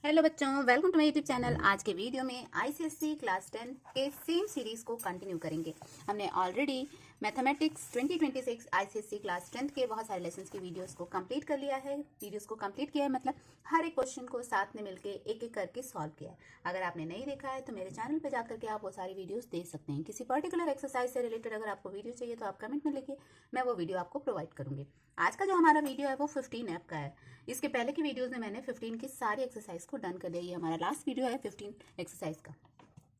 Hello बच्चों, welcome to my YouTube channel. आज के वीडियो में आईसीएसई क्लास 10 के सेम सीरीज को कंटिन्यू करेंगे। हमने ऑलरेडी मैथमेटिक्स 2026 आईसीएसई क्लास 10 के बहुत सारे लेसन्स की वीडियोस को कंप्लीट कर लिया है। वीडियोस को कंप्लीट किया है मतलब हर एक क्वेश्चन को साथ में मिलके एक एक करके सॉल्व किया है। अगर आपने नहीं देखा है तो मेरे चैनल पर जाकर के आप वो सारी वीडियोस देख सकते हैं। किसी पर्टिकुलर एक्सरसाइज से रिलेटेड अगर आपको वीडियो चाहिए तो आप कमेंट में लिखिए, मैं वो वीडियो आपको प्रोवाइड करूंगी। आज का जो हमारा वीडियो है वो 15 ऐप का है। इसके पहले की वीडियोस में मैंने 15 की सारी एक्सरसाइज को डन कर दिया। ये हमारा लास्ट वीडियो है 15 एक्सरसाइज का।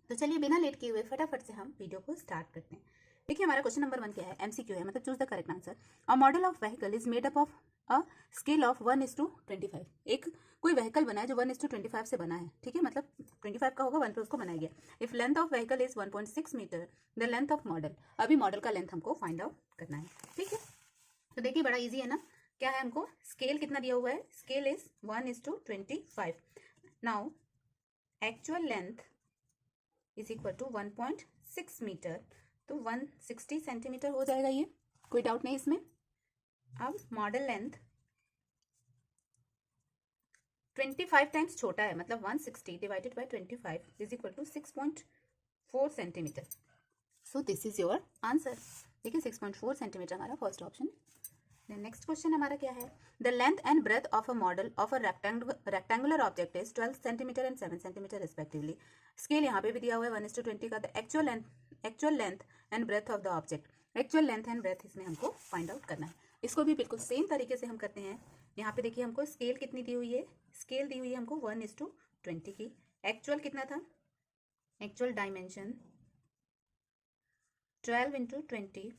तो चलिए बिना लेट किए हुए फटाफट से हम वीडियो को स्टार्ट करते हैं। देखिए हमारा क्वेश्चन नंबर 1 क्या है, एमसीक्यू है, मतलब choose the correct answer. A model of vehicle is made up of a scale of 1:25। एक कोई व्हीकल बना है जो 1:25 से बना है, ठीक है, मतलब 25 का होगा, 1 पे उसको बनाया गया। If length of vehicle is 1.6 metre, the length of model. अभी मॉडल का लेंथ हमको फाइंड आउट करना है, ठीक है। तो देखिए बड़ा इजी है ना। क्या है, हमको स्केल कितना दिया हुआ है, scale is 1:25। Now actual length is equal to 1.6 metre, तो 160 सेंटीमीटर हो जाएगा, ये कोई डाउट नहीं इसमें। अब मॉडल लेंथ 25 टाइम्स छोटा है, मतलब 160 divided by 25 is equal to 6.4 centimetre. So this is your answer. देखिए 6.4 सेंटीमीटर हमारा फर्स्ट ऑप्शन। नेक्स्ट क्वेश्चन हमारा क्या है, the length and breadth of a model of a rectangular object is 12 centimetre and 7 centimetre respectively. Scale यहाँ पे भी दिया हुआ है 1:20 का। The actual length and breadth of the object. Actual length and breadth इसमें हमको फाइंड आउट करना है। इसको भी बिल्कुल सेम तरीके से हम करते हैं। यहाँ पे देखिए हमको स्केल कितनी दी हुई है, स्केल दी हुई है हमको 1:20 की। एक्चुअल कितना था, actual dimension 12 × 20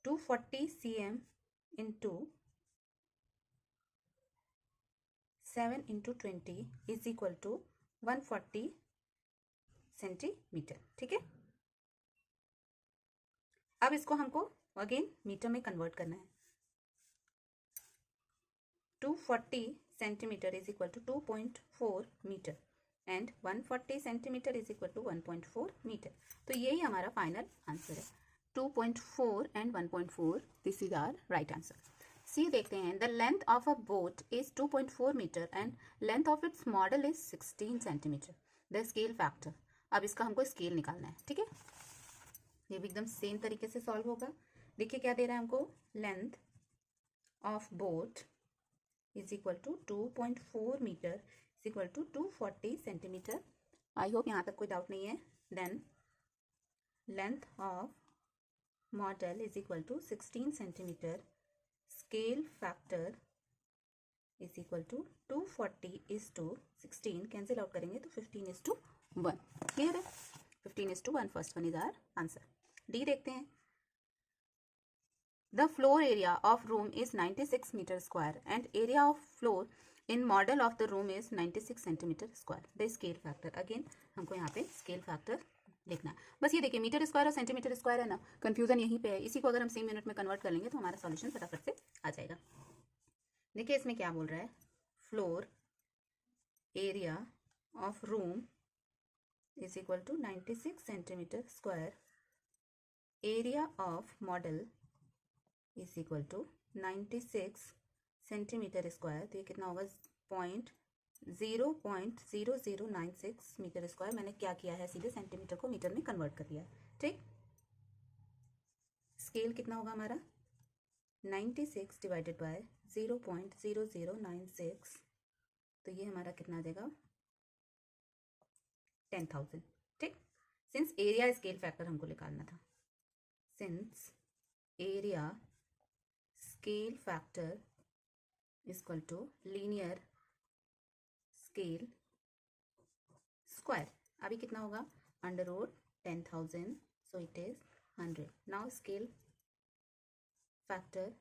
240 cm into 7 × 20 is equal to 140 centimetre, ठीक है। अब इसको हमको अगेन मीटर में कन्वर्ट करना है। 240 centimetre is equal to 2.4 metre and 140 centimetre is equal to 1.4 metre. तो यही हमारा फाइनल आंसर है, 2.4 and 1.4। This is our right answer. See देखते हैं, the length of a boat is 2.4 metre and length of its model is 16 centimetre. The scale factor. अब इसका हमको scale निकालना है, ठीक है। ये भी एकदम सेम तरीके से सॉल्व होगा। देखिए क्या दे रहा है हमको, length of boat is equal to 2.4 metre is equal to 240 centimetre. I hope यहाँ तक कोई डाउट नहीं है। Then length of model is equal to 16 centimetre, scale factor is equal to 240 is to 16, cancel out करेंगे तो 15:1। Clear है, 15:1 first one is our answer. D देखते हैं, the floor area of room is 96 metre square and area of floor in model of the room is 96 centimetre square. The scale factor. Again हमको यहाँ पे scale factor लिखना है। बस ये देखिए मीटर स्क्वायर और सेंटीमीटर स्क्वायर है ना, कंफ्यूजन यहीं पे है। इसी को अगर हम सेम यूनिट में कन्वर्ट कर लेंगे तो हमारा सॉल्यूशन फटाफट से आ जाएगा। देखिए इसमें क्या बोल रहा है, floor area of room is equal to 96 centimetre square, area of model is equal to 96 centimetre square. तो ये कितना होगा, 0.0096 मीटर स्क्वायर। मैंने क्या किया है, सीधे सेंटीमीटर को मीटर में कन्वर्ट कर दिया, ठीक। स्केल कितना होगा हमारा, 96 डिवाइडेड बाय 0.0096, तो ये हमारा कितना आ जाएगा, 10,000, ठीक। सिंस एरिया स्केल फैक्टर हमको निकालना था, since area scale factor is equal to linear scale square. अभी कितना होगा, √10,000, so it is 100। Now scale factor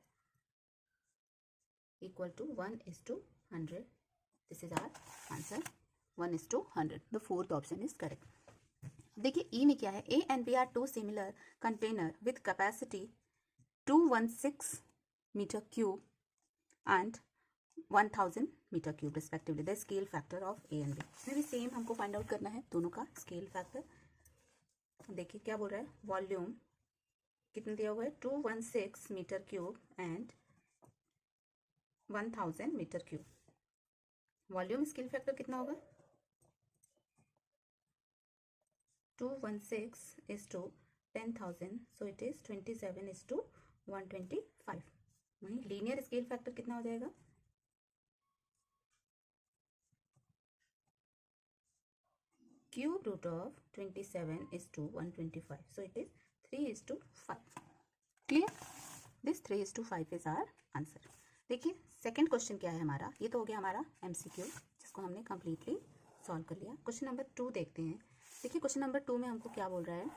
equal to 1:100। This is our answer, 1:100। The fourth option is correct. देखिए E में क्या है, A and B are two similar container with capacity 216 metre cube and 1000 metre cube respectively. The scale factor of A and B. इसमें भी same हमको find out करना है दोनों का स्केल फैक्टर। देखिए क्या बोल रहा है, वॉल्यूम कितना दिया हुआ है, 216 metre cube and 1000 metre cube. Volume scale factor कितना होगा 216:10,000, सो इट इज 27:125। वहीं लीनियर स्केल फैक्टर कितना हो जाएगा cube root of 27:125, so it is 3:5। Clear? This 3:5 is our answer. देखिए सेकंड क्वेश्चन क्या है हमारा, ये तो हो गया हमारा एमसीक्यू जिसको हमने कंप्लीटली सॉल्व कर लिया। क्वेश्चन नंबर 2 देखते हैं। देखिए क्वेश्चन नंबर 2 में हमको क्या बोल रहा है,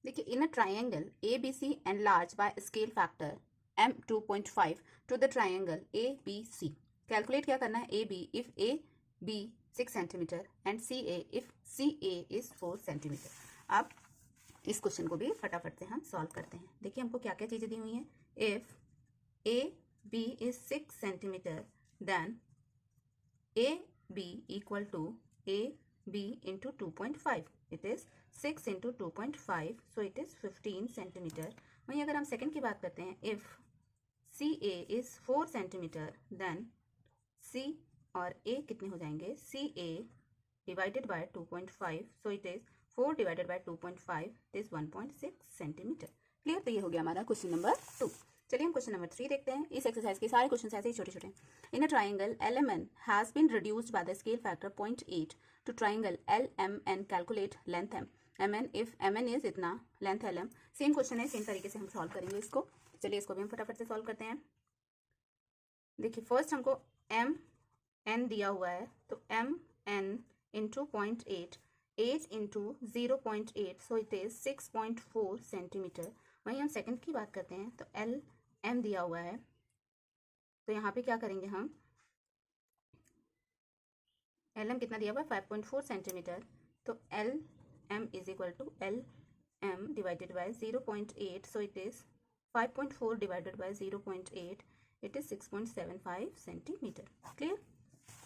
देखिए in a triangle ABC enlarge by scale factor m2.5 to the triangle ABC। Calculate क्या करना है, AB if AB 6 centimetre and CA if CA is 4 centimetre. अब इस क्वेश्चन को भी फटाफट से हम सॉल्व करते हैं। देखिए हमको क्या क्या चीजें दी हुई हैं, if AB is 6 centimetre then AB equal to AB into 2.5, it is 6 into 2.5, so it is 15 centimetre. वहीं अगर हम सेकंड की बात करते हैं, if CA is 4 centimetre then C और A कितने हो जाएंगे, CA divided by 2.5, so it is 4 divided by 2.5, it is 1.6 centimetre. Clear? तो ये हो गया हमारा क्वेश्चन नंबर 2। चलिए हम क्वेश्चन नंबर 3 देखते हैं। इस एक्सरसाइज के सारे क्वेश्चन ऐसे ही छोटे छोटे। In a triangle LMN has been reduced by the scale factor 0.8 to triangle LMN, calculate length M। MN if MN is इतना, लेंथ LM। सेम क्वेश्चन है, सेम तरीके से हम सॉल्व करेंगे इसको। चलिए इसको भी हम फटाफट से सॉल्व करते हैं। देखिए फर्स्ट हमको MN दिया हुआ है, तो MN into 0.8, 8 into 0.8, so it is 6.4 centimetre. वहीं हम सेकंड की बात करते हैं, तो LM दिया हुआ है, तो यहाँ पे क्या करेंगे हम, LM कितना दिया हुआ है 5.4 सेंटीमीटर, तो LM is equal to LM divided by 0.8, so it is 5.4 divided by 0.8, it is 6.75 centimetre. Clear?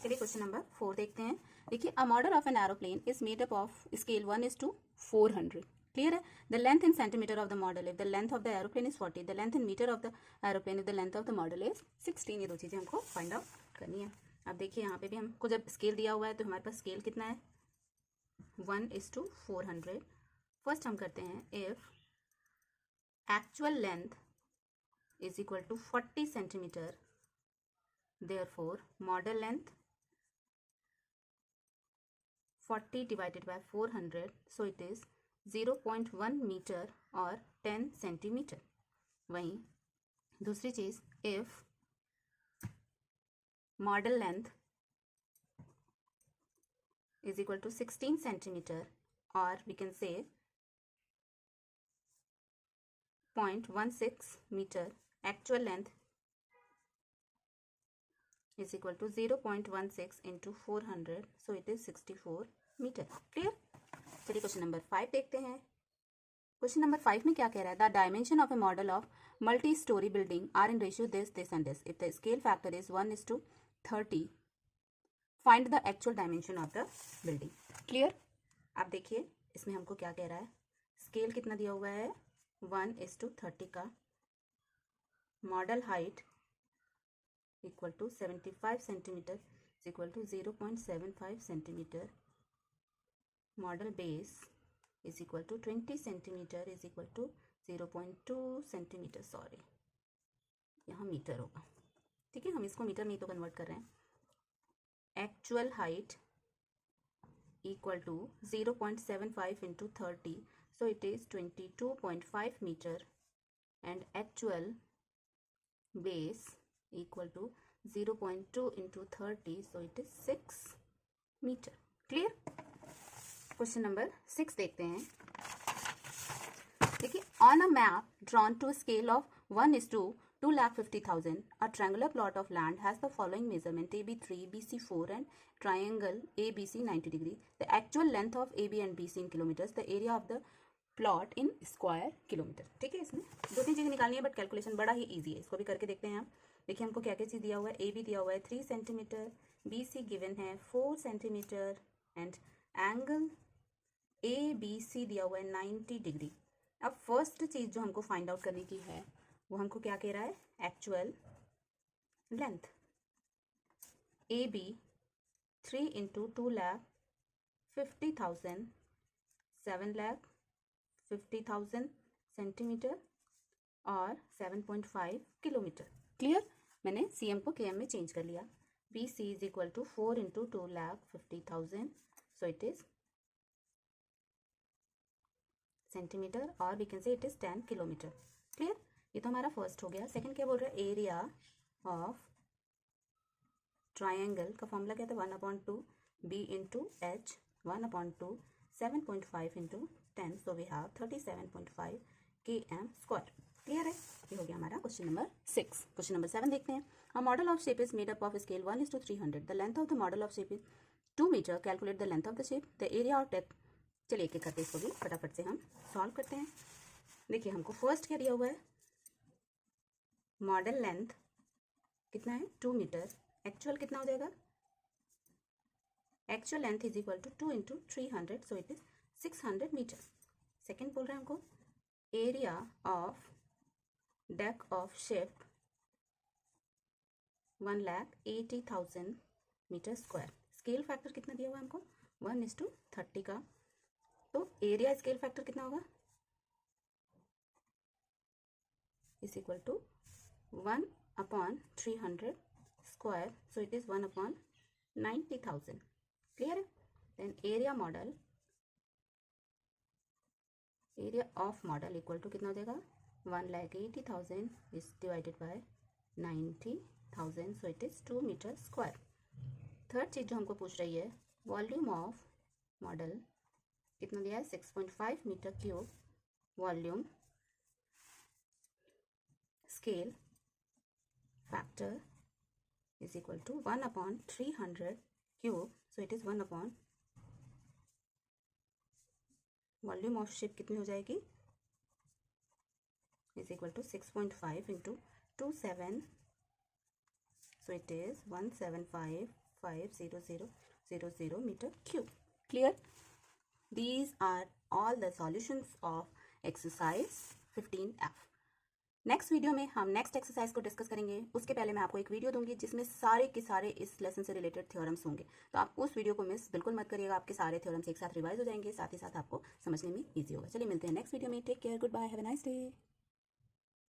चलिए क्वेश्चन नंबर 4 देखते हैं। देखिए a model of an aeroplane is made up of scale 1:400। Clear है? The length in centimetre of the model if the length of the aeroplane is 40, the length in metre of the aeroplane if the length of the model is 16। ये दो चीजें हमको find out करनी है। अब देखिए यहाँ पे भी हमको जब स्केल दिया हुआ है तो हमारे पास स्केल कितना है 1:400। फर्स्ट हम करते हैं, if actual length is equal to 40 centimetre, therefore model length 40 divided by 400, so it is 0.1 metre और 10 सेंटीमीटर। वहीं दूसरी चीज, if model length is equal to 16 centimetre, और we can say 0.16 metre, actual length is equal to 0.16 into 400, so it is 64 metre. Clear? चलिए question number 5 देखते हैं। Question number 5 में क्या कह रहा है, the dimension of a model of multi storey building are in ratio this this and this. If the scale factor is 1:30, find the actual dimension of the building. Clear? अब देखिए इसमें हमको क्या कह रहा है, स्केल कितना दिया हुआ है 1:30 का, model height equal to 75 centimetre is equal to 0.75 centimetre, model base is equal to 20 centimetre is equal to 0.2 centimetre, sorry यहाँ मीटर होगा, ठीक है, हम इसको मीटर में ही तो कन्वर्ट कर रहे हैं। Actual height equal to 0.75 into 30, so it is 22.5 metre, and actual base equal to 0.2 into 30, so it is 6 metre. Clear? Question number 6 देखते हैं। देखिए on a map drawn to scale of 1:250,000, a triangular plot of land has the following measurement AB3, BC4 and triangle ABC 90 degree. The actual length of AB and BC in kilometers, the area of the plot in square kilometre. ठीक है, इसमें दो तीन चीजें निकालनी है but calculation बड़ा ही easy है, इसको भी करके देखते हैं हम। देखिए हमको क्या क्या चीज दिया हुआ है, ए बी दिया हुआ है 3 सेंटीमीटर, बी सी गिवन है 4 centimetre, and angle A B C दिया हुआ है 90 डिग्री। अब फर्स्ट चीज जो हमको फाइंड आउट करने की है वो हमको क्या कह रहा है, actual length. AB 3 into 2,50,000 7,50,000 centimetre और 7.5 किलोमीटर। क्लियर? मैंने CM को KM में चेंज कर लिया। BC is equal to 4 into 2,50,000, so it is centimetre और we can say it is 10 kilometre. Clear? ये तो हमारा फर्स्ट हो गया। सेकंड क्या बोल रहा है? एरिया ऑफ ट्राइंगल का फॉर्मूला क्या था? 1/2 B into H 1/2 7.5 into 10, so we have 37.5 km square. Clear है? ये हो गया हमारा क्वेश्चन नंबर 6। क्वेश्चन नंबर 7 देखते हैं। A model of shape is made up of scale 1:300। The length of the model of shape is 2 metre. Calculate the length of the shape. The area of depth. चलिए एक एक करते इसको भी फटाफट से हम सॉल्व करते हैं। देखिए हमको फर्स्ट क्या दिया हुआ है? मॉडल लेंथ कितना है? 2 मीटर। एक्चुअल कितना हो जाएगा? Actual length is equal to 2 into 300, so it is 600 metre. Second बोल रहे हैं हमको area of deck of ship 1,80,000 metre square. Scale factor कितना दिया हुआ है हमको? 1:30 का। तो एरिया स्केल फैक्टर कितना होगा? Is equal to 1/300 square, so it is 1/90,000। Clear है? Then area model, area of model equal to कितना हो जाएगा? 1,80,000 is divided by 90,000, so it is 2 metre square. Third चीज जो हमको पूछ रही है, वॉल्यूम ऑफ मॉडल कितना दिया है? 6.5 metre cube. Volume scale factor is equal to 1/300 cube, so it is 1 volume of ship कितनी हो जाएगी? Is equal to 6.5 into 27, so it is 175,500,00 metre cube. Clear? These are all the solutions of exercise 15F. Next video में हम next exercise को discuss करेंगे। उसके पहले मैं आपको एक वीडियो दूंगी जिसमें सारे के सारे इस लेसन से रिलेटेड थ्योरम्स होंगे, तो आप उस वीडियो को मिस बिल्कुल मत करिएगा। आपके सारे थ्योरम्स एक साथ रिवाइज हो जाएंगे, साथ ही साथ आपको समझने में ईजी होगा। चलिए मिलते हैं नेक्स्ट वीडियो में। Take care, good bye, have a nice day.